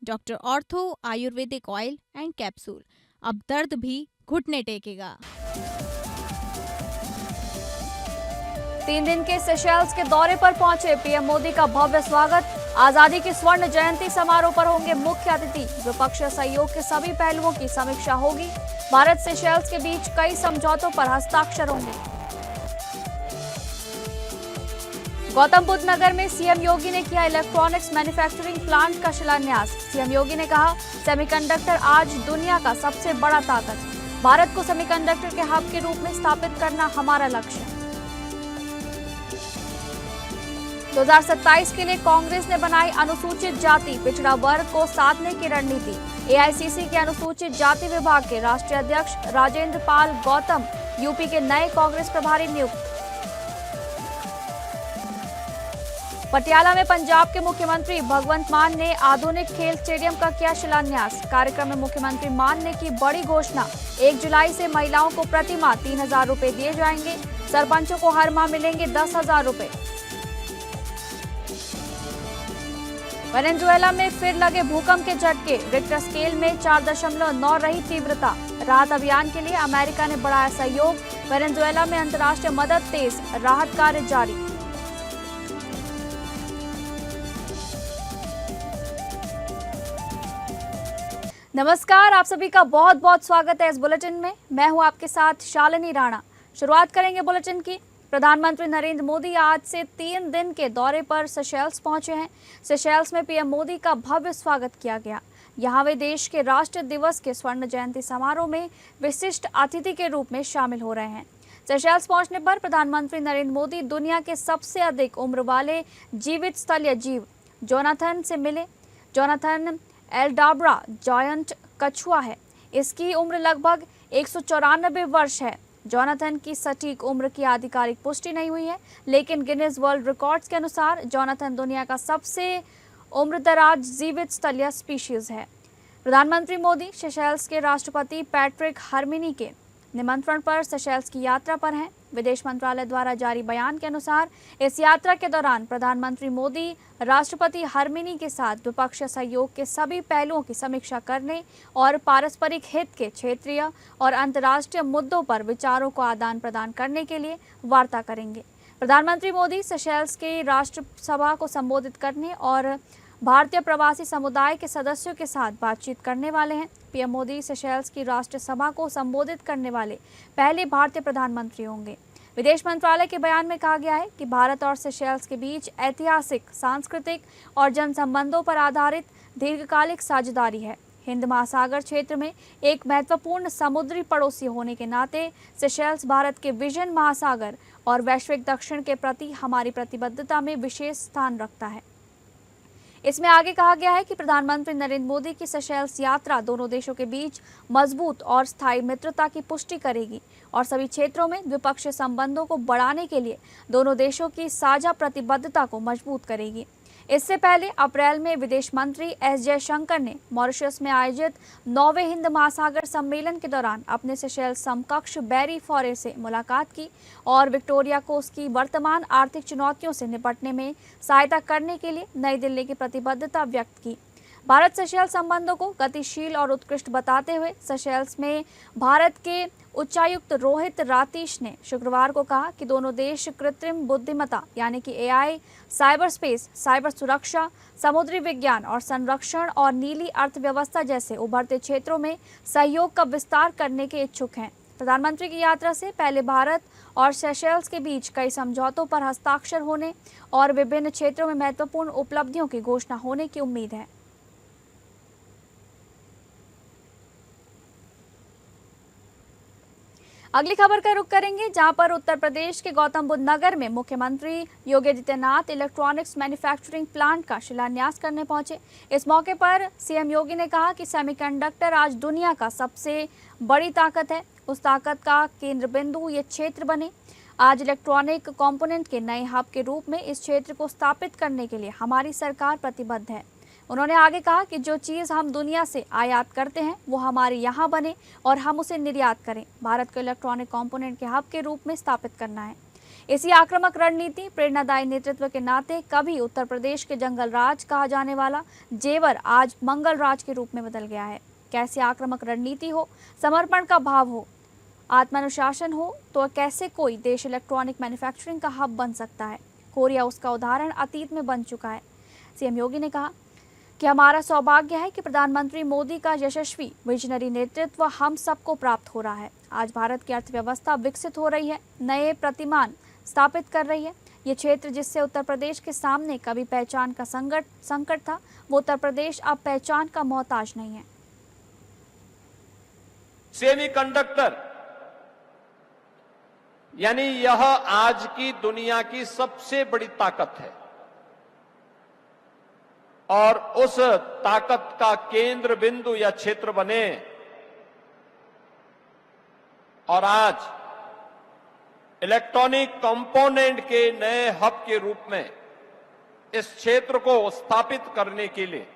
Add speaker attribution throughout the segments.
Speaker 1: Doctor ortho Ayurvedic oil and capsule. अब दर्द भी घुटने टेकेगा।
Speaker 2: 3 दिन के सेशेल्स के दौरे पर पहुंचे पीएम मोदी का भव्य स्वागत। आजादी की स्वर्ण जयंती समारोह पर होंगे मुख्य अतिथि। द्विपक्षीय सहयोग के सभी पहलुओं की समीक्षा होगी। भारत सेशेल्स के बीच कई समझौतों पर हस्ताक्षर होंगे। गौतम बुद्ध नगर में सीएम योगी ने किया इलेक्ट्रॉनिक्स मैन्युफैक्चरिंग प्लांट का शिलान्यास। सीएम योगी ने कहा, सेमीकंडक्टर आज दुनिया का सबसे बड़ा ताकत। भारत को सेमीकंडक्टर के हब के रूप में स्थापित करना हमारा लक्ष्य है। 2027 के लिए कांग्रेस ने बनाई अनुसूचित जाति पिछड़ा वर्ग को साधने की रणनीति। एआईसीसी के अनुसूचित जाति विभाग के राष्ट्रीय अध्यक्ष राजेंद्र पाल गौतम यूपी के नए कांग्रेस प्रभारी नियुक्त। पटियाला में पंजाब के मुख्यमंत्री भगवंत मान ने आधुनिक खेल स्टेडियम का किया शिलान्यास। कार्यक्रम में मुख्यमंत्री मान ने की बड़ी घोषणा। 1 जुलाई से महिलाओं को प्रति माह 3,000 रुपए दिए जाएंगे। सरपंचों को हर माह मिलेंगे 10,000 रुपए। वेनेजुएला में फिर लगे भूकंप के झटके। रिक्टर स्केल में 4.9 रही तीव्रता। राहत अभियान के लिए अमेरिका ने बढ़ाया सहयोग। वेनेजुएला में अंतर्राष्ट्रीय मदद तेज, राहत कार्य जारी। नमस्कार, आप सभी का बहुत बहुत स्वागत है इस बुलेटिन में। मैं हूं आपके साथ शालिनी राणा। शुरुआत करेंगे बुलेटिन की। प्रधानमंत्री नरेंद्र मोदी आज से 3 दिन के दौरे पर सेशेल्स पहुंचे हैं। सेशेल्स में पीएम मोदी का भव्य स्वागत किया गया। यहां वे देश के राष्ट्र दिवस के स्वर्ण जयंती समारोह में विशिष्ट अतिथि के रूप में शामिल हो रहे हैं। सेशेल्स पहुंचने पर प्रधानमंत्री नरेंद्र मोदी दुनिया के सबसे अधिक उम्र वाले जीवित स्थलीय जीव जोनाथन से मिले। जोनाथन एल्डाब्रा जायंट कछुआ है। इसकी उम्र लगभग 194 वर्ष है। जोनाथन की सटीक उम्र की आधिकारिक पुष्टि नहीं हुई है, लेकिन गिनीज वर्ल्ड रिकॉर्ड्स के अनुसार जोनाथन दुनिया का सबसे उम्रदराज जीवित स्थलीय स्पीशीज है। प्रधानमंत्री मोदी सेशेल्स के राष्ट्रपति पैट्रिक हरमिनी के निमंत्रण पर सेशेल्स की यात्रा पर हैं। विदेश मंत्रालय द्वारा जारी बयान के अनुसार इस यात्रा के दौरान प्रधानमंत्री मोदी राष्ट्रपति हरमिनी के साथ द्विपक्षीय सहयोग के सभी पहलुओं की समीक्षा करने और पारस्परिक हित के क्षेत्रीय और अंतर्राष्ट्रीय मुद्दों पर विचारों को आदान प्रदान करने के लिए वार्ता करेंगे। प्रधानमंत्री मोदी सेशेल्स के राष्ट्रसभा को संबोधित करने और भारतीय प्रवासी समुदाय के सदस्यों के साथ बातचीत करने वाले हैं। पीएम मोदी सेशेल्स की राष्ट्र सभा को संबोधित करने वाले पहले भारतीय प्रधानमंत्री होंगे। विदेश मंत्रालय के बयान में कहा गया है कि भारत और सेशेल्स के बीच ऐतिहासिक, सांस्कृतिक और जनसंबंधों पर आधारित दीर्घकालिक साझेदारी है। हिंद महासागर क्षेत्र में एक महत्वपूर्ण समुद्री पड़ोसी होने के नाते सेशेल्स भारत के विजन महासागर और वैश्विक दक्षिण के प्रति हमारी प्रतिबद्धता में विशेष स्थान रखता है। इसमें आगे कहा गया है कि प्रधानमंत्री नरेंद्र मोदी की सेशेल्स यात्रा दोनों देशों के बीच मजबूत और स्थायी मित्रता की पुष्टि करेगी और सभी क्षेत्रों में द्विपक्षीय संबंधों को बढ़ाने के लिए दोनों देशों की साझा प्रतिबद्धता को मजबूत करेगी। इससे पहले अप्रैल में विदेश मंत्री एस जयशंकर ने मॉरिशस में आयोजित 9वें हिंद महासागर सम्मेलन के दौरान अपने सेशेल्स समकक्ष बैरी फॉरे से मुलाकात की और विक्टोरिया को उसकी वर्तमान आर्थिक चुनौतियों से निपटने में सहायता करने के लिए नई दिल्ली की प्रतिबद्धता व्यक्त की। भारत सेशेल्स संबंधों को गतिशील और उत्कृष्ट बताते हुए सेशेल्स में भारत के उच्चायुक्त रोहित रातीश ने शुक्रवार को कहा कि दोनों देश कृत्रिम बुद्धिमत्ता यानी कि एआई, साइबर स्पेस, साइबर सुरक्षा, समुद्री विज्ञान और संरक्षण और नीली अर्थव्यवस्था जैसे उभरते क्षेत्रों में सहयोग का विस्तार करने के इच्छुक हैं। प्रधानमंत्री की यात्रा से पहले भारत और सेशेल्स के बीच कई समझौतों पर हस्ताक्षर होने और विभिन्न क्षेत्रों में महत्वपूर्ण उपलब्धियों की घोषणा होने की उम्मीद है। अगली खबर का रुख करेंगे, जहां पर उत्तर प्रदेश के गौतम बुद्ध नगर में मुख्यमंत्री Yogi Adityanath electronics manufacturing plant का शिलान्यास करने पहुंचे। इस मौके पर सीएम योगी ने कहा कि सेमीकंडक्टर आज दुनिया का सबसे बड़ी ताकत है। उस ताकत का केंद्र बिंदु ये क्षेत्र बने। आज इलेक्ट्रॉनिक कंपोनेंट के नए हब के रूप में इस क्षेत्र को स्थापित करने के लिए हमारी सरकार प्रतिबद्ध है। उन्होंने आगे कहा कि जो चीज़ हम दुनिया से आयात करते हैं वो हमारे यहाँ बने और हम उसे निर्यात करें। भारत को इलेक्ट्रॉनिक कंपोनेंट के हब के रूप में स्थापित करना है। इसी आक्रामक रणनीति, प्रेरणादायी नेतृत्व के नाते कभी उत्तर प्रदेश के जंगल राज कहा जाने वाला जेवर आज मंगल राज के रूप में बदल गया है। कैसी आक्रामक रणनीति हो, समर्पण का भाव हो, आत्मानुशासन हो, तो कैसे कोई देश इलेक्ट्रॉनिक मैन्युफैक्चरिंग का हब बन सकता है। कोरिया उसका उदाहरण अतीत में बन चुका है। सीएम योगी ने कहा कि हमारा सौभाग्य है कि प्रधानमंत्री मोदी का यशस्वी विजनरी नेतृत्व हम सबको प्राप्त हो रहा है। आज भारत की अर्थव्यवस्था विकसित हो रही है, नए प्रतिमान स्थापित कर रही है। ये क्षेत्र जिससे उत्तर प्रदेश के सामने कभी पहचान का संकट था, वो उत्तर प्रदेश अब पहचान का मोहताज नहीं है।
Speaker 3: सेमीकंडक्टर यानी यह आज की दुनिया की सबसे बड़ी ताकत है और उस ताकत का केंद्र बिंदु या क्षेत्र बने। और आज इलेक्ट्रॉनिक कंपोनेंट के नए हब के रूप में इस क्षेत्र को स्थापित करने के लिए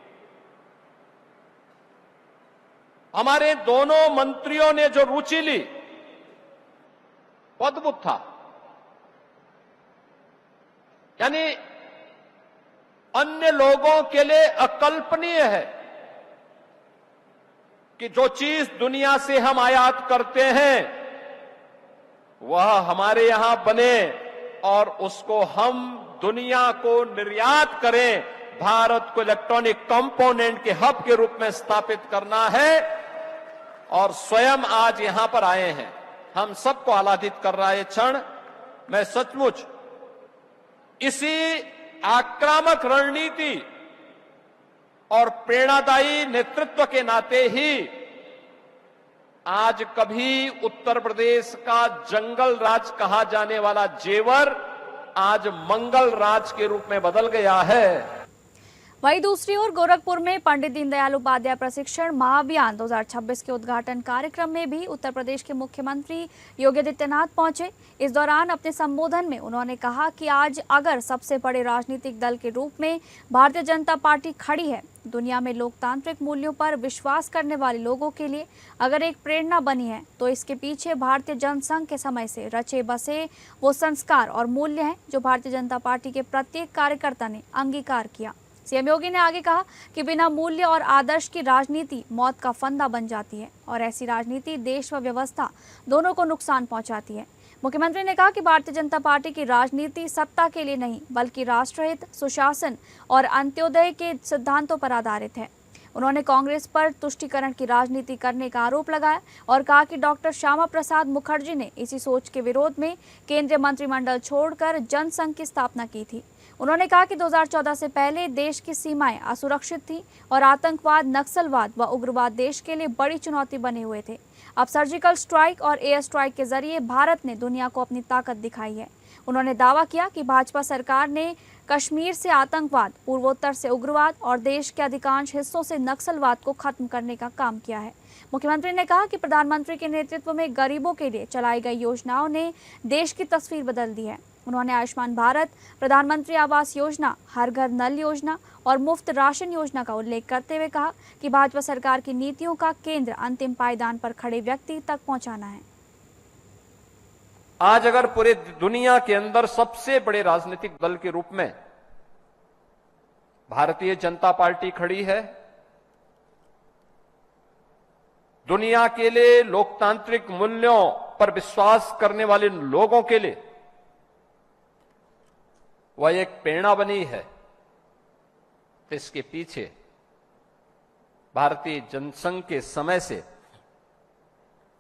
Speaker 3: हमारे दोनों मंत्रियों ने जो रुचि ली वो अद्भुत था। यानी अन्य लोगों के लिए अकल्पनीय है कि जो चीज दुनिया से हम आयात करते हैं वह हमारे यहां बने और उसको हम दुनिया को निर्यात करें। भारत को इलेक्ट्रॉनिक कंपोनेंट के हब के रूप में स्थापित करना है और स्वयं आज यहां पर आए हैं। हम सबको आह्लादित कर रहा है क्षण। मैं सचमुच इसी आक्रामक रणनीति और प्रेरणादायी नेतृत्व के नाते ही आज कभी उत्तर प्रदेश का जंगल राज कहा जाने वाला जेवर आज मंगल राज के रूप में बदल गया है।
Speaker 2: वहीं दूसरी ओर गोरखपुर में पंडित दीनदयाल उपाध्याय प्रशिक्षण महाअभियान 2026 के उद्घाटन कार्यक्रम में भी उत्तर प्रदेश के मुख्यमंत्री योगी आदित्यनाथ पहुंचे। इस दौरान अपने संबोधन में उन्होंने कहा कि आज अगर सबसे बड़े राजनीतिक दल के रूप में भारतीय जनता पार्टी खड़ी है, दुनिया में लोकतांत्रिक मूल्यों पर विश्वास करने वाले लोगों के लिए अगर एक प्रेरणा बनी है तो इसके पीछे भारतीय जनसंघ के समय से रचे बसे वो संस्कार और मूल्य हैं जो भारतीय जनता पार्टी के प्रत्येक कार्यकर्ता ने अंगीकार किया। सीएम योगी ने आगे कहा कि बिना मूल्य और आदर्श की राजनीति मौत का फंदा बन जाती है और ऐसी राजनीति देश व व्यवस्था दोनों को नुकसान पहुंचाती है। मुख्यमंत्री ने कहा कि भारतीय जनता पार्टी की राजनीति सत्ता के लिए नहीं बल्कि राष्ट्रहित, सुशासन और अंत्योदय के सिद्धांतों पर आधारित है। उन्होंने कांग्रेस पर तुष्टीकरण की राजनीति करने का आरोप लगाया और कहा कि डॉक्टर श्यामा प्रसाद मुखर्जी ने इसी सोच के विरोध में केंद्रीय मंत्रिमंडल छोड़कर जनसंघ की स्थापना की थी। उन्होंने कहा कि 2014 से पहले देश की सीमाएं असुरक्षित थी और आतंकवाद, नक्सलवाद व उग्रवाद देश के लिए बड़ी चुनौती बने हुए थे। अब सर्जिकल स्ट्राइक और एयर स्ट्राइक के जरिए भारत ने दुनिया को अपनी ताकत दिखाई है। उन्होंने दावा किया कि भाजपा सरकार ने कश्मीर से आतंकवाद, पूर्वोत्तर से उग्रवाद और देश के अधिकांश हिस्सों से नक्सलवाद को खत्म करने का काम किया है। मुख्यमंत्री ने कहा कि प्रधानमंत्री के नेतृत्व में गरीबों के लिए चलाई गई योजनाओं ने देश की तस्वीर बदल दी है। उन्होंने आयुष्मान भारत, प्रधानमंत्री आवास योजना, हर घर नल योजना और मुफ्त राशन योजना का उल्लेख करते हुए कहा कि भाजपा सरकार की नीतियों का केंद्र अंतिम पायदान पर खड़े व्यक्ति तक पहुंचाना है।
Speaker 3: आज अगर पूरे दुनिया के अंदर सबसे बड़े राजनीतिक दल के रूप में भारतीय जनता पार्टी खड़ी है, दुनिया के लिए लोकतांत्रिक मूल्यों पर विश्वास करने वाले लोगों के लिए वह एक प्रेरणा बनी है, तो इसके पीछे भारतीय जनसंघ के समय से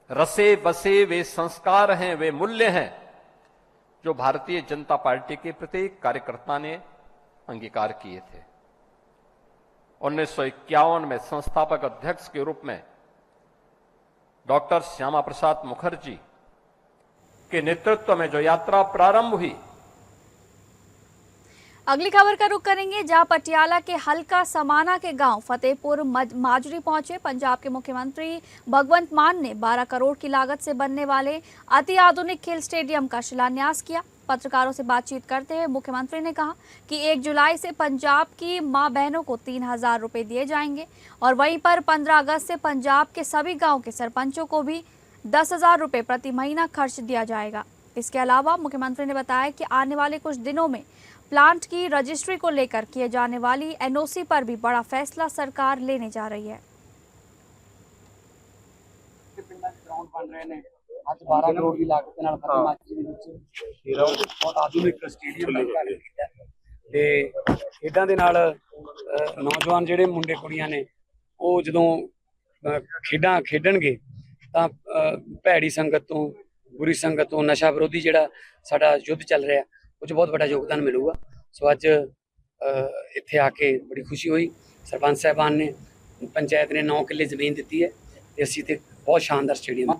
Speaker 3: रसे बसे वे संस्कार हैं, वे मूल्य हैं जो भारतीय जनता पार्टी के प्रत्येक कार्यकर्ता ने अंगीकार किए थे। 1951 में संस्थापक अध्यक्ष के रूप में डॉक्टर श्यामा प्रसाद मुखर्जी के नेतृत्व में जो यात्रा प्रारंभ हुई।
Speaker 2: अगली खबर का रुख करेंगे, जहां पटियाला के हल्का समाना के गांव फतेहपुर माजरी पहुंचे पंजाब के मुख्यमंत्री भगवंत मान ने 12 करोड़ की लागत से बनने वाले अति आधुनिक खेल स्टेडियम का शिलान्यास किया। पत्रकारों से बातचीत करते हुए मुख्यमंत्री ने कहा कि 1 जुलाई से पंजाब की मां बहनों को 3,000 रुपए दिए जाएंगे और वहीं पर 15 अगस्त से पंजाब के सभी गाँव के सरपंचों को भी 10,000 रुपए प्रति महीना खर्च दिया जाएगा। इसके अलावा मुख्यमंत्री ने बताया कि आने वाले कुछ दिनों में प्लांट की रजिस्ट्री को लेकर किए जाने वाली एनओसी पर भी बड़ा फैसला सरकार लेने जा रही है।
Speaker 4: ग्राउंड बन रहे हैं ਅੱਜ 12 ਕਰੋੜ ਦੀ ਲਾਗਤ ਨਾਲ ਹਿਮਾਚਲ ਦੇ ਵਿੱਚ ਬਹੁਤ ਆਧੁਨਿਕ ਸਟੇਡੀਅਮ ਬਣਾਇਆ ਗਿਆ ਤੇ ਖੇਡਾਂ ਦੇ ਨਾਲ ਨੌਜਵਾਨ ਜਿਹੜੇ ਮੁੰਡੇ ਕੁੜੀਆਂ ਨੇ ਉਹ ਜਦੋਂ ਖੇਡਾਂ ਖੇਡਣਗੇ ਤਾਂ ਭੈੜੀ ਸੰਗਤ ਤੋਂ ਬੁਰੀ ਸੰਗਤ ਤੋਂ ਨਸ਼ਾ ਵਿਰੋਧੀ ਜਿਹੜਾ ਸਾਡਾ ਯੁੱਧ ਚੱਲ ਰਿਹਾ ਉਹ 'ਚ ਬਹੁਤ ਵੱਡਾ ਯੋਗਦਾਨ ਮਿਲੂਗਾ। ਸੋ ਅੱਜ ਇੱਥੇ ਆ ਕੇ ਬੜੀ ਖੁਸ਼ੀ ਹੋਈ। ਸਰਪੰਚ ਸਾਹਿਬਾਨ ਨੇ ਪੰਚਾयत ने 9 किले ਜ਼ਮੀਨ ਦਿੱਤੀ ਹੈ ਤੇ ਅਸੀਂ ਤੇ बहुत शानदार स्टेडियम।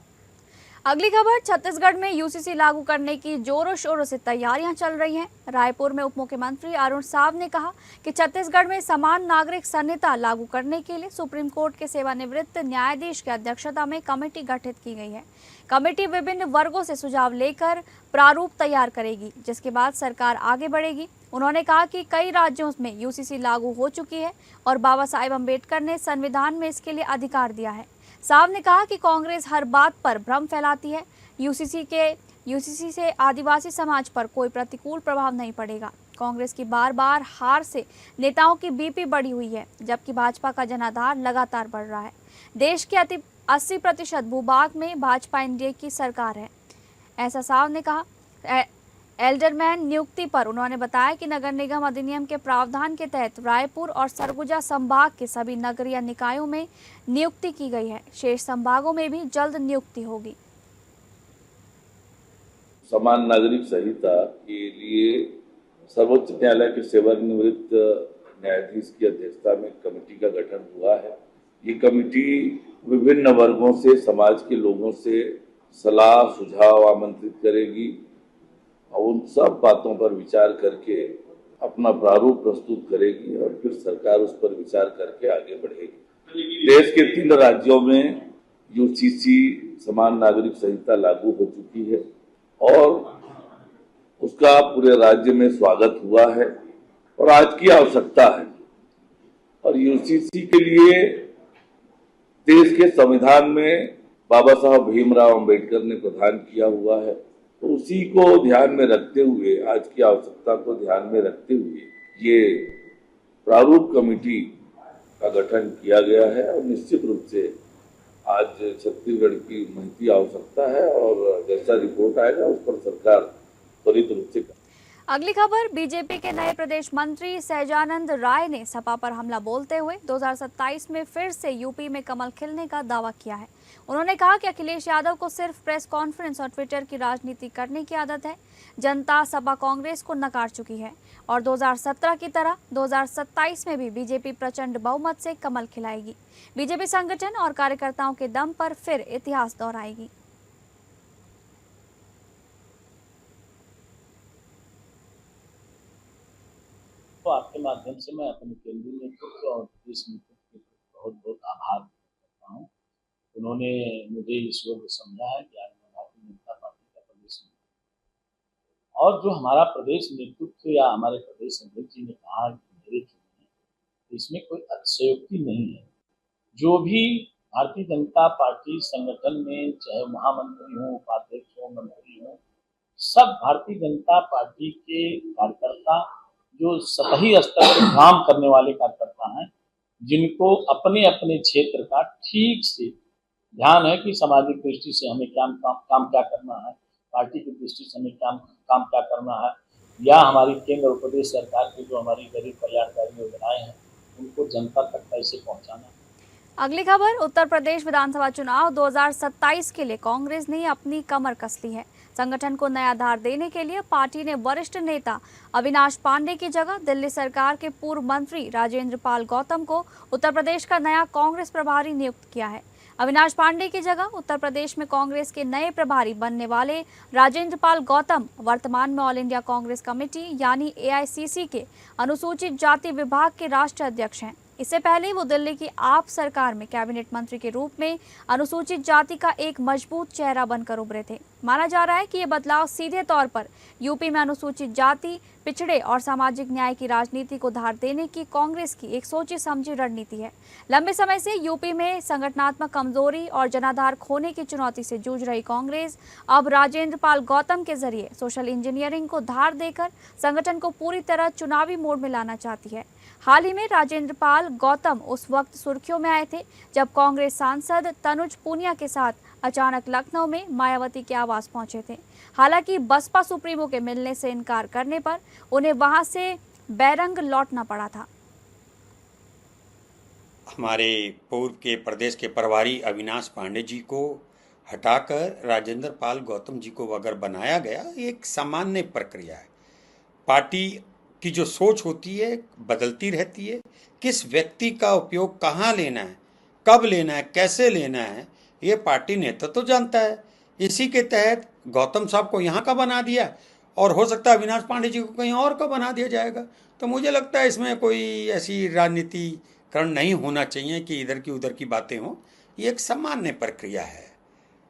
Speaker 2: अगली खबर, छत्तीसगढ़ में यूसीसी लागू करने की जोरों शोरों से तैयारियां चल रही हैं। रायपुर में उप मुख्यमंत्री अरुण साव ने कहा कि छत्तीसगढ़ में समान नागरिक संहिता लागू करने के लिए सुप्रीम कोर्ट के सेवानिवृत्त न्यायाधीश की अध्यक्षता में कमेटी गठित की गई है। कमेटी विभिन्न वर्गों से सुझाव लेकर प्रारूप तैयार करेगी, जिसके बाद सरकार आगे बढ़ेगी। उन्होंने कहा कि कई राज्यों में यूसीसी लागू हो चुकी है और बाबा साहेब अम्बेडकर ने संविधान में इसके लिए अधिकार दिया है। साव ने कहा कि कांग्रेस हर बात पर भ्रम फैलाती है। यूसीसी से आदिवासी समाज पर कोई प्रतिकूल प्रभाव नहीं पड़ेगा। कांग्रेस की बार बार हार से नेताओं की बीपी बढ़ी हुई है, जबकि भाजपा का जनाधार लगातार बढ़ रहा है। देश के 80% भूभाग में भाजपा एनडीए की सरकार है, ऐसा साव ने कहा। एल्डरमैन नियुक्ति पर उन्होंने बताया कि नगर निगम अधिनियम के प्रावधान के तहत रायपुर और सरगुजा संभाग के सभी नगरीय निकायों में नियुक्ति की गई है। शेष संभागों में भी जल्द नियुक्ति होगी।
Speaker 5: समान नागरिक संहिता के लिए सर्वोच्च न्यायालय के सेवानिवृत्त न्यायाधीश की अध्यक्षता में कमेटी का गठन हुआ है। ये कमेटी विभिन्न वर्गों से, समाज के लोगों से सलाह सुझाव आमंत्रित करेगी और उन सब बातों पर विचार करके अपना प्रारूप प्रस्तुत करेगी और फिर सरकार उस पर विचार करके आगे बढ़ेगी। देश के 3 राज्यों में यूसीसी समान नागरिक संहिता लागू हो चुकी है और उसका पूरे राज्य में स्वागत हुआ है और आज की आवश्यकता है। और यूसीसी के लिए देश के संविधान में बाबा साहब भीमराव अंबेडकर ने प्रदान किया हुआ है, तो उसी को ध्यान में रखते हुए, आज की आवश्यकता को ध्यान में रखते हुए ये प्रारूप कमेटी का गठन किया गया है। और निश्चित रूप से आज छत्तीसगढ़ की महती आवश्यकता है और जैसा रिपोर्ट आएगा उस पर सरकार त्वरित रूप से।
Speaker 2: अगली खबर, बीजेपी के नए प्रदेश मंत्री सहजानंद राय ने सपा पर हमला बोलते हुए 2027 में फिर से यूपी में कमल खिलने का दावा किया है। उन्होंने कहा कि अखिलेश यादव को सिर्फ प्रेस कॉन्फ्रेंस और ट्विटर की राजनीति करने की आदत है। जनता सपा कांग्रेस को नकार चुकी है और 2017 की तरह 2027 में भी बीजेपी प्रचंड बहुमत से कमल खिलाएगी। बीजेपी संगठन और कार्यकर्ताओं के दम पर फिर इतिहास दोहराएगी।
Speaker 6: तो आपके माध्यम से मैं अपने केंद्रीय नेतृत्व और प्रदेश नेतृत्व के बहुत बहुत आभार करता हूँ। उन्होंने मुझे इस योग्य समझा है कि आज मैं भारतीय जनता पार्टी का प्रदेश नेतृत्व और जो हमारा प्रदेश नेतृत्व या हमारे प्रदेश अध्यक्ष जी ने कहा कि मेरे चुने हैं, तो इसमें कोई अतिशयोक्ति नहीं है। जो भी भारतीय जनता पार्टी संगठन में चाहे महामंत्री हो, उपाध्यक्ष हो, मंत्री हो, सब भारतीय जनता पार्टी के कार्यकर्ता जो सतही स्तर पर काम करने वाले कार्यकर्ता हैं, जिनको अपने अपने क्षेत्र का ठीक से ध्यान है कि सामाजिक दृष्टि से हमें काम क्या करना है, पार्टी की दृष्टि से हमें काम क्या करना है, या हमारी केंद्र और प्रदेश सरकार की जो हमारी गरीब कल्याणकारी योजनाएं हैं उनको जनता तक कैसे पहुंचाना है।
Speaker 2: अगली खबर, उत्तर प्रदेश विधानसभा चुनाव 2027 के लिए कांग्रेस ने अपनी कमर कस ली है। संगठन को नया आधार देने के लिए पार्टी ने वरिष्ठ नेता अविनाश पांडे की जगह दिल्ली सरकार के पूर्व मंत्री राजेंद्र पाल गौतम को उत्तर प्रदेश का नया कांग्रेस प्रभारी नियुक्त किया है। अविनाश पांडे की जगह उत्तर प्रदेश में कांग्रेस के नए प्रभारी बनने वाले राजेंद्र पाल गौतम वर्तमान में ऑल इंडिया कांग्रेस कमेटी यानी AICC के अनुसूचित जाति विभाग के राष्ट्रीय अध्यक्ष हैं। इससे पहले वो दिल्ली की आप सरकार में कैबिनेट मंत्री के रूप में अनुसूचित जाति का एक मजबूत चेहरा बनकर उभरे थे। माना जा रहा है कि ये बदलाव सीधे तौर पर यूपी में अनुसूचित जाति, पिछड़े और सामाजिक न्याय की राजनीति को धार देने की कांग्रेस की एक सोची समझी रणनीति है। लंबे समय से यूपी में संगठनात्मक कमजोरी और जनाधार खोने की चुनौती से जूझ रही कांग्रेस अब राजेंद्र पाल गौतम के जरिए सोशल इंजीनियरिंग को धार देकर संगठन को पूरी तरह चुनावी मोड में लाना चाहती है। हाल ही में राजेंद्र पाल गौतम उस वक्त सुर्खियों में आए थे जब कांग्रेस सांसद तनुज पूनिया के साथ अचानक लखनऊ में मायावती के आवास पहुंचे थे। हालांकि बसपा सुप्रीमो के मिलने से इनकार करने पर उन्हें वहां से बैरंग लौटना पड़ा था।
Speaker 7: हमारे पूर्व के प्रदेश के प्रभारी अविनाश पांडे जी को हटाकर राजेंद्र पाल गौतम जी को अगर बनाया गया, एक सामान्य प्रक्रिया है। पार्टी की जो सोच होती है बदलती रहती है। किस व्यक्ति का उपयोग कहाँ लेना है, कब लेना है, कैसे लेना है, ये पार्टी नेता तो जानता है। इसी के तहत गौतम साहब को यहाँ का बना दिया और हो सकता है अविनाश पांडे जी को कहीं और का बना दिया जाएगा। तो मुझे लगता है इसमें कोई ऐसी राजनीतिकरण नहीं होना चाहिए कि इधर की उधर की बातें हों। ये एक सामान्य प्रक्रिया है।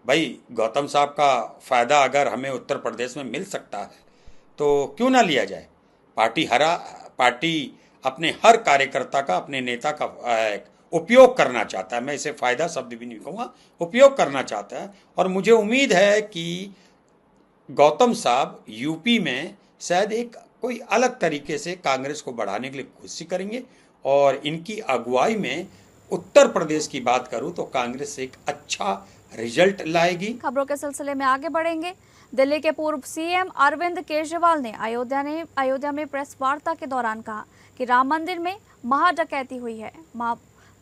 Speaker 7: भाई गौतम साहब का फ़ायदा अगर हमें उत्तर प्रदेश में मिल सकता है तो क्यों ना लिया जाए। पार्टी अपने हर कार्यकर्ता का, अपने नेता का उपयोग करना चाहता है। मैं इसे फ़ायदा शब्द भी नहीं कहूँगा, उपयोग करना चाहता है। और मुझे उम्मीद है कि गौतम साहब यूपी में शायद एक कोई अलग तरीके से कांग्रेस को बढ़ाने के लिए कोशिश करेंगे और इनकी अगुवाई में उत्तर प्रदेश की बात करूं तो कांग्रेस एक अच्छा रिजल्ट लाएगी।
Speaker 2: खबरों के सिलसिले में आगे बढ़ेंगे। दिल्ली के पूर्व सीएम अरविंद केजरीवाल ने अयोध्या में प्रेस वार्ता के दौरान कहा कि राम मंदिर में महाडकैती हुई है।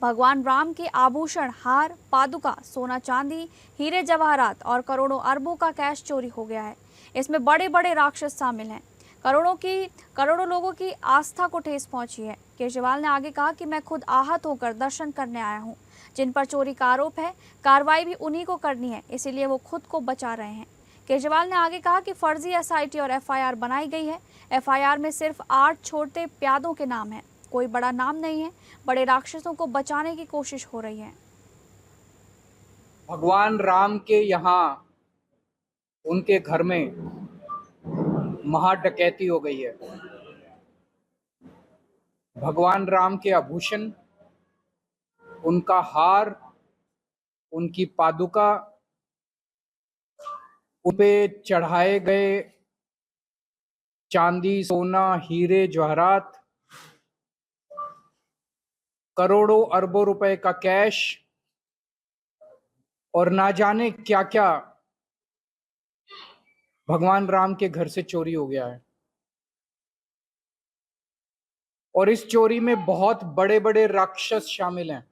Speaker 2: भगवान राम के आभूषण, हार, पादुका, सोना चांदी, हीरे जवाहरात और करोड़ों अरबों का कैश चोरी हो गया है। इसमें बड़े बड़े राक्षस शामिल हैं। करोड़ों लोगों की आस्था को ठेस पहुंची है। केजरीवाल ने आगे कहा कि मैं खुद आहत होकर दर्शन करने आया हूं। जिन पर चोरी का आरोप है, कार्रवाई भी उन्हीं को करनी है, इसीलिए वो खुद को बचा रहे हैं। केजरीवाल ने आगे कहा कि फर्जी एसआईटी और एफआईआर बनाई गई है। एफआईआर में सिर्फ 8 छोटे प्यादों के नाम हैं, कोई बड़ा नाम नहीं है। बड़े राक्षसों को बचाने की कोशिश हो रही है।
Speaker 8: भगवान राम के यहाँ उनके घर में महाडकैती हो गई है। भगवान राम के आभूषण, उनका हार, उनकी पादुका, उन पे चढ़ाए गए चांदी, सोना, हीरे जवाहरात, करोड़ों अरबों रुपए का कैश और ना जाने क्या क्या भगवान राम के घर से चोरी हो गया है। और इस चोरी में बहुत बड़े बड़े राक्षस शामिल हैं।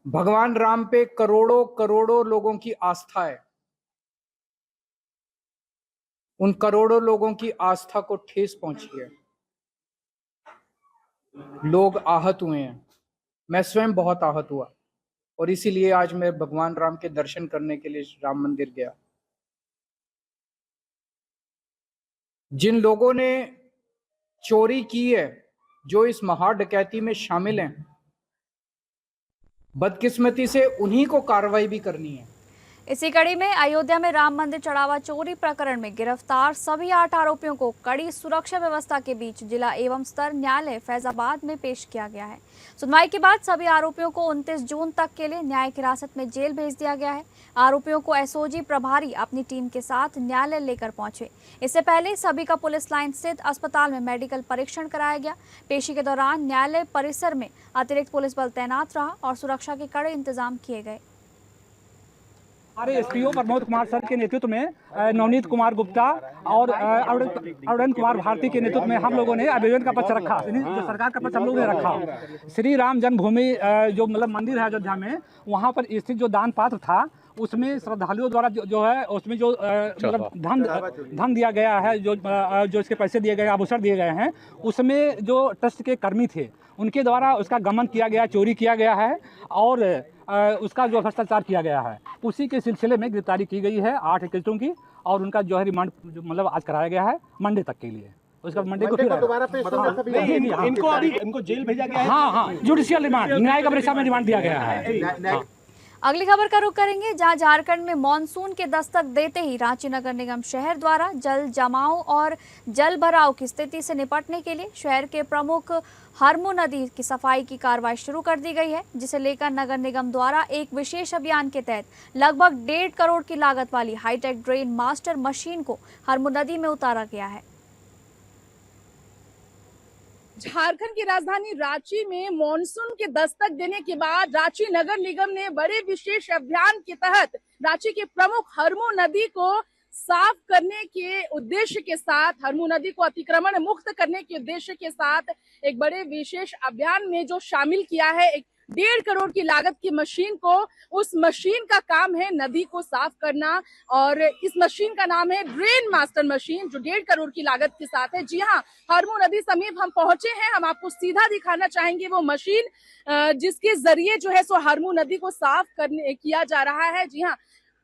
Speaker 8: भगवान राम पे करोड़ों करोड़ों लोगों की आस्था है। उन करोड़ों लोगों की आस्था को ठेस पहुंची है। लोग आहत हुए हैं। मैं स्वयं बहुत आहत हुआ और इसीलिए आज मैं भगवान राम के दर्शन करने के लिए राम मंदिर गया। जिन लोगों ने चोरी की है, जो इस महाडकैती में शामिल हैं, बदकिस्मती से उन्हीं को कार्रवाई भी करनी है।
Speaker 2: इसी कड़ी में अयोध्या में राम मंदिर चढ़ावा चोरी प्रकरण में गिरफ्तार सभी 8 आरोपियों को कड़ी सुरक्षा व्यवस्था के बीच जिला एवं स्तर न्यायालय फैजाबाद में पेश किया गया है। सुनवाई के बाद सभी आरोपियों को 29 जून तक के लिए न्यायिक हिरासत में जेल भेज दिया गया है। आरोपियों को एसओजी प्रभारी अपनी टीम के साथ न्यायालय लेकर पहुंचे। इससे पहले सभी का पुलिस लाइन स्थित अस्पताल में मेडिकल परीक्षण कराया गया। पेशी के दौरान न्यायालय परिसर में अतिरिक्त पुलिस बल तैनात रहा और सुरक्षा के कड़े इंतजाम किए गए।
Speaker 9: हमारे एसपीओ प्रमोद कुमार सर के नेतृत्व में नवनीत कुमार गुप्ता और अरुण कुमार भारती के नेतृत्व में हम लोगों ने आवेदन का पक्ष रखा, जो सरकार का पक्ष हम लोगों ने रखा। श्री राम जन्मभूमि जो मतलब मंदिर है अयोध्या में, वहाँ पर स्थित जो दान पात्र था उसमें श्रद्धालुओं द्वारा जो है उसमें जो मतलब धन दिया गया है, जो इसके पैसे दिए गए, आभूषण दिए गए हैं, उसमें जो ट्रस्ट के कर्मी थे उनके द्वारा उसका गमन किया गया, चोरी किया गया है और उसका जो भ्रष्टाचार किया गया है। उसी के सिलसिले में गिरफ्तारी की गई है 8 एकत्रों की और उनका जो है रिमांड मतलब आज कराया गया है मंडे तक के लिए। उसका मंडे को फिर दोबारा पेश होगा। इनको अभी इनको जेल भेजा गया है। हाँ, जुडिशियल रिमांड, न्यायिक अभिरक्षा में रिमांड दिया गया है।
Speaker 2: अगली खबर का रुख करेंगे, जहां झारखंड में मानसून के दस्तक देते ही रांची नगर निगम शहर द्वारा जल जमाव और जल भराव की स्थिति से निपटने के लिए शहर के प्रमुख हरमू नदी की सफाई की कार्रवाई शुरू कर दी गई है, जिसे लेकर नगर निगम द्वारा एक विशेष अभियान के तहत लगभग 1.5 करोड़ की लागत वाली हाईटेक ड्रेन मास्टर मशीन को हरमू नदी में उतारा गया है।
Speaker 10: झारखंड की राजधानी रांची में मॉनसून के दस्तक देने के बाद रांची नगर निगम ने बड़े विशेष अभियान के तहत रांची के प्रमुख हरमू नदी को साफ करने के उद्देश्य के साथ, हरमू नदी को अतिक्रमण मुक्त करने के उद्देश्य के साथ एक बड़े विशेष अभियान में जो शामिल किया है, एक 1.5 करोड़ की लागत की मशीन को। उस मशीन का काम है नदी को साफ करना और इस मशीन का नाम है ड्रेन मास्टर मशीन, जो 1.5 करोड़ की लागत के साथ है। जी हाँ, हरमू नदी समीप हम पहुंचे हैं, हम आपको सीधा दिखाना चाहेंगे वो मशीन जिसके जरिए जो है सो हरमू नदी को साफ किया जा रहा है। जी हाँ,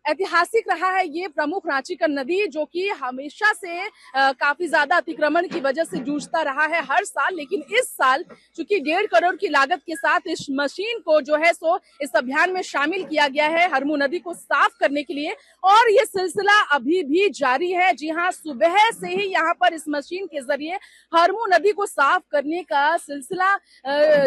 Speaker 10: ऐतिहासिक रहा है ये प्रमुख रांची का नदी, जो कि हमेशा से काफी ज्यादा अतिक्रमण की वजह से जूझता रहा है हर साल, लेकिन इस साल चूंकि 1.5 करोड़ की लागत के साथ इस मशीन को जो है सो इस अभियान में शामिल किया गया है हरमू नदी को साफ करने के लिए, और ये सिलसिला अभी भी जारी है। जी हाँ, सुबह से ही यहाँ पर इस मशीन के जरिए हरमू नदी को साफ करने का सिलसिला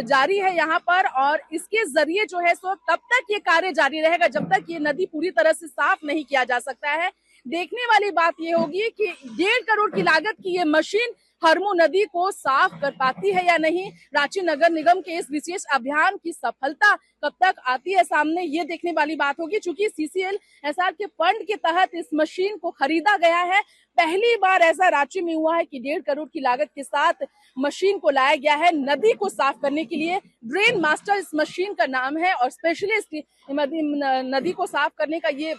Speaker 10: जारी है यहाँ पर, और इसके जरिए जो है सो तब तक ये कार्य जारी रहेगा जब तक ये नदी पूरी तरह से साफ नहीं किया जा सकता है। देखने वाली बात ये होगी कि 1.5 करोड़ की लागत की ये मशीन हरमू नदी को साफ कर पाती है या नहीं। रांची नगर निगम के इस विशेष अभियान की सफलता कब तक आती है सामने, ये देखने वाली बात होगी। चूंकि CCLSR के फंड के तहत इस मशीन को खरीदा गया है, पहली बार ऐसा रांची में हुआ है कि 1.5 करोड़ की लागत के साथ मशीन को लाया गया है नदी को साफ करने के लिए। ड्रेन मास्टर इस मशीन का नाम है और स्पेशलिस्ट नदी को साफ करने का ये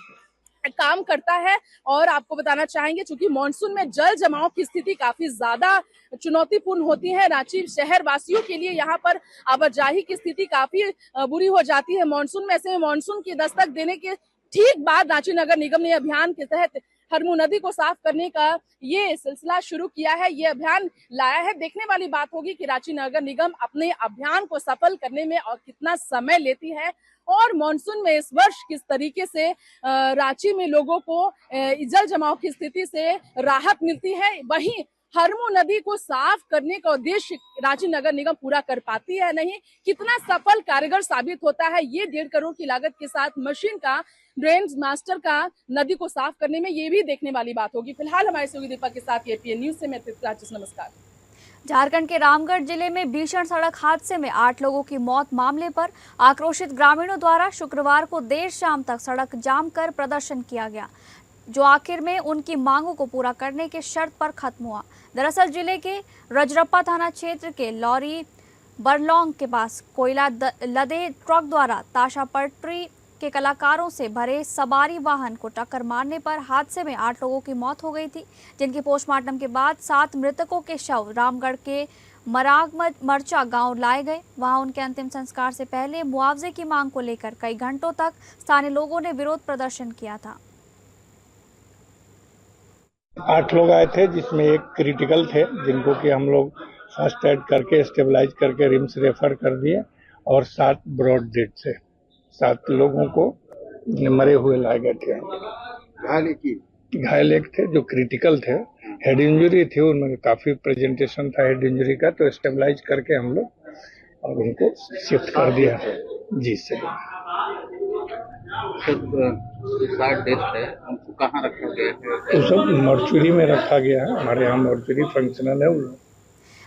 Speaker 10: काम करता है। और आपको बताना चाहेंगे, चूंकि मॉनसून में जल जमाव की स्थिति काफी ज्यादा चुनौतीपूर्ण होती है रांची शहर वासियों के लिए, यहाँ पर आवाजाही की स्थिति काफी बुरी हो जाती है मॉनसून में। ऐसे में मॉनसून की दस्तक देने के ठीक बाद रांची नगर निगम ने अभियान के तहत हरमू नदी को साफ करने का ये सिलसिला शुरू किया है, ये अभियान लाया है। देखने वाली बात होगी कि रांची नगर निगम अपने अभियान को सफल करने में और कितना समय लेती है, और मॉनसून में इस वर्ष किस तरीके से रांची में लोगों को जल जमाव की स्थिति से राहत मिलती है। वहीं हरमू नदी को साफ करने का उद्देश्य रांची नगर निगम पूरा कर पाती है नहीं, कितना सफल कारगर साबित होता है ये 1.5 करोड़ की लागत के साथ मशीन का, ड्रेन मास्टर का नदी को साफ करने में, ये भी देखने वाली बात होगी। फिलहाल हमारे सहयोगी दीपक के साथ APN न्यूज से मैं नमस्कार।
Speaker 2: झारखंड के रामगढ़ जिले में भीषण सड़क हादसे में 8 लोगों की मौत मामले पर आक्रोशित ग्रामीणों द्वारा शुक्रवार को देर शाम तक सड़क जाम कर प्रदर्शन किया गया, जो आखिर में उनकी मांगों को पूरा करने के शर्त पर खत्म हुआ। दरअसल जिले के रजरप्पा थाना क्षेत्र के लौरी बरलौंग के पास कोयला लदे ट्रक द्वारा ताशा पटरी के कलाकारों से भरे सवारी वाहन को टक्कर मारने पर हादसे में 8 लोगों की मौत हो गई थी, जिनके पोस्टमार्टम के बाद 7 मृतकों के शव रामगढ़ के मराग मरचा गांव लाए गए। वहां उनके अंतिम संस्कार से पहले मुआवजे की मांग को लेकर कई घंटों तक स्थानीय लोगों ने विरोध प्रदर्शन किया था।
Speaker 11: 8 लोग आए थे, जिसमें एक क्रिटिकल थे, जिनको कि हम लोग फर्स्ट एड करके स्टेबलाइज करके रिम्स रेफर कर दिए, और 7 ब्रॉड डेड थे। 7 लोगों को मरे हुए लाए गए थे। घायल एक थे जो क्रिटिकल थे, हेड इंजरी थी, उनमें काफी प्रेजेंटेशन था हेड इंजरी का, तो स्टेबलाइज करके हम लोग और उनको शिफ्ट कर दिया जी से।
Speaker 12: उनको कहाँ रखा गया है?
Speaker 11: तो सब मॉर्चुरी में रखा गया है, हमारे यहाँ मॉर्चुरी फंक्शनल है।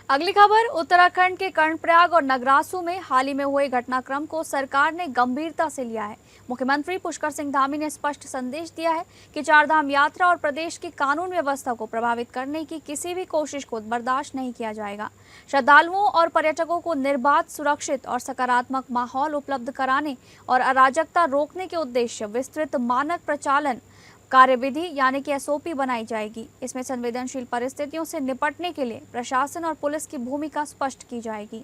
Speaker 2: अगली खबर, उत्तराखंड के कर्णप्रयाग और नगरासू में हाल ही में हुए घटनाक्रम को सरकार ने गंभीरता से लिया है। मुख्यमंत्री पुष्कर सिंह धामी ने स्पष्ट संदेश दिया है कि चारधाम यात्रा और प्रदेश की कानून व्यवस्था को प्रभावित करने की किसी भी कोशिश को बर्दाश्त नहीं किया जाएगा। श्रद्धालुओं और पर्यटकों को निर्बाध, सुरक्षित और सकारात्मक माहौल उपलब्ध कराने और अराजकता रोकने के उद्देश्य विस्तृत मानक प्रचालन कार्यविधि यानी कि SOP बनाई जाएगी। इसमें संवेदनशील परिस्थितियों से निपटने के लिए प्रशासन और पुलिस की भूमिका स्पष्ट की जाएगी।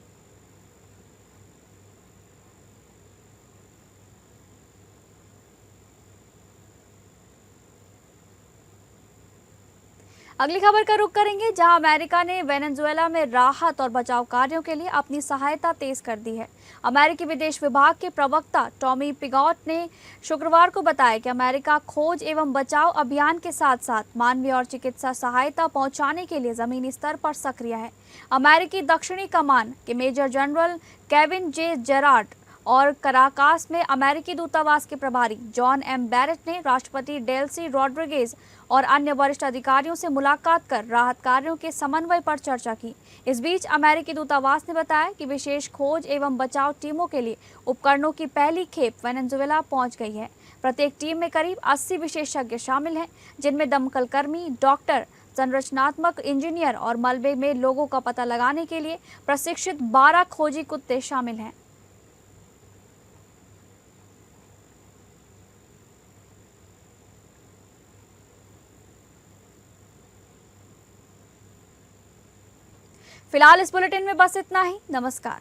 Speaker 2: अगली खबर का रुख करेंगे, जहां अमेरिका ने वेनेजुएला में राहत और बचाव कार्यों के लिए अपनी सहायता तेज कर दी है। अमेरिकी विदेश विभाग के प्रवक्ता टॉमी पिगॉट ने शुक्रवार को बताया कि अमेरिका खोज एवं बचाव अभियान के साथ साथ मानवीय और चिकित्सा सहायता पहुंचाने के लिए जमीनी स्तर पर सक्रिय है। अमेरिकी दक्षिणी कमान के मेजर जनरल केविन जे जेरार्ड और कराकास में अमेरिकी दूतावास के प्रभारी जॉन एम बैरेट ने राष्ट्रपति डेल्सी रॉड्रिगेज और अन्य वरिष्ठ अधिकारियों से मुलाकात कर राहत कार्यों के समन्वय पर चर्चा की। इस बीच अमेरिकी दूतावास ने बताया कि विशेष खोज एवं बचाव टीमों के लिए उपकरणों की पहली खेप वेनेजुएला पहुंच गई है। प्रत्येक टीम में करीब 80 विशेषज्ञ शामिल हैं, जिनमें दमकल कर्मी, डॉक्टर, संरचनात्मक इंजीनियर और मलबे में लोगों का पता लगाने के लिए प्रशिक्षित 12 खोजी कुत्ते शामिल हैं। फिलहाल इस बुलेटिन में बस इतना ही। नमस्कार।